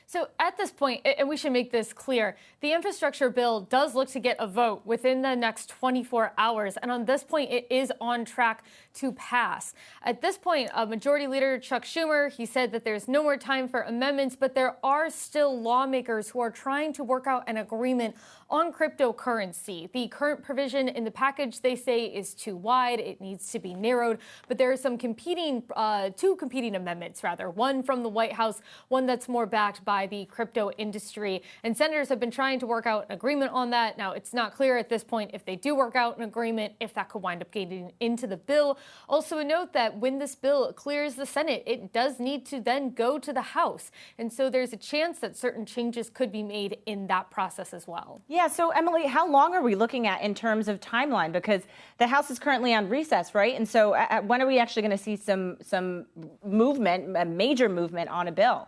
So at this point, and we should make this clear, the infrastructure bill does look to get a vote within the next 24 hours. And on this point, it is on track to pass. At this point, Majority Leader Chuck Schumer, he said that there's no more time for amendments, but there are still lawmakers who are trying to work out an agreement on cryptocurrency. The current provision in the package, they say, is too wide. It needs to be narrowed. But there are some two competing amendments, rather. One from the White House, one that's more backed by the crypto industry. And senators have been trying to work out an agreement on that. Now, it's not clear at this point if they do work out an agreement, if that could wind up getting into the bill. Also, a note that when this bill clears the Senate, it does need to then go to the House. And so there's a chance that certain changes could be made in that process as well. Yeah, so Emily, how long are we looking at in terms of timeline? Because the House is currently on recess, right? And so when are we actually going to see some movement, a major movement on a bill?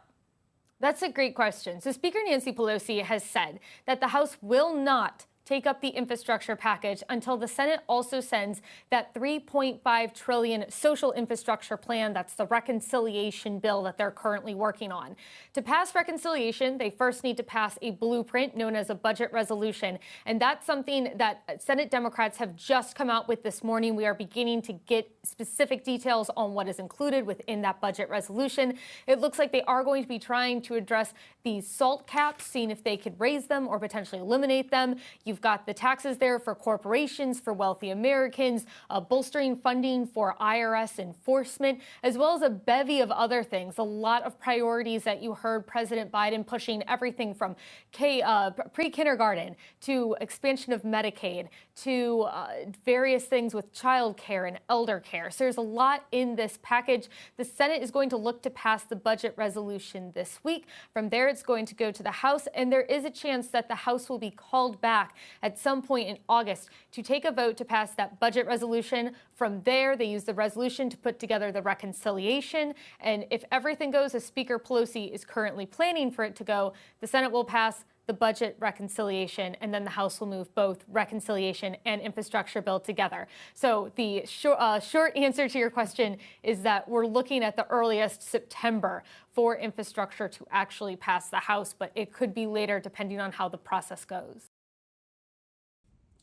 That's a great question. So Speaker Nancy Pelosi has said that the House will not take up the infrastructure package until the Senate also sends that $3.5 trillion social infrastructure plan. That's the reconciliation bill that they're currently working on. To pass reconciliation, they first need to pass a blueprint known as a budget resolution. And that's something that Senate Democrats have just come out with this morning. We are beginning to get specific details on what is included within that budget resolution. It looks like they are going to be trying to address the SALT caps, seeing if they could raise them or potentially eliminate them. You've got the taxes there for corporations, for wealthy Americans, bolstering funding for IRS enforcement, as well as a bevy of other things. A lot of priorities that you heard President Biden pushing, everything from pre-kindergarten to expansion of Medicaid to various things with child care and elder care. So there's a lot in this package. The Senate is going to look to pass the budget resolution this week. From there, it's going to go to the House, and there is a chance that the House will be called back at some point in August to take a vote to pass that budget resolution. From there, they use the resolution to put together the reconciliation. And if everything goes as Speaker Pelosi is currently planning for it to go, the Senate will pass the budget reconciliation, and then the House will move both reconciliation and infrastructure bill together. So the short answer to your question is that we're looking at the earliest September for infrastructure to actually pass the House, but it could be later depending on how the process goes.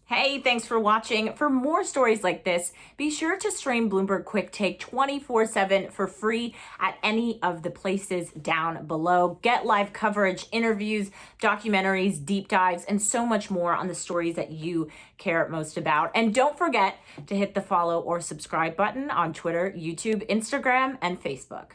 Hey, thanks for watching. For more stories like this, be sure to stream Bloomberg Quicktake 24/7 for free at any of the places down below. Get live coverage, interviews, documentaries, deep dives, and so much more on the stories that you care most about. And don't forget to hit the follow or subscribe button on Twitter, YouTube, Instagram, and Facebook.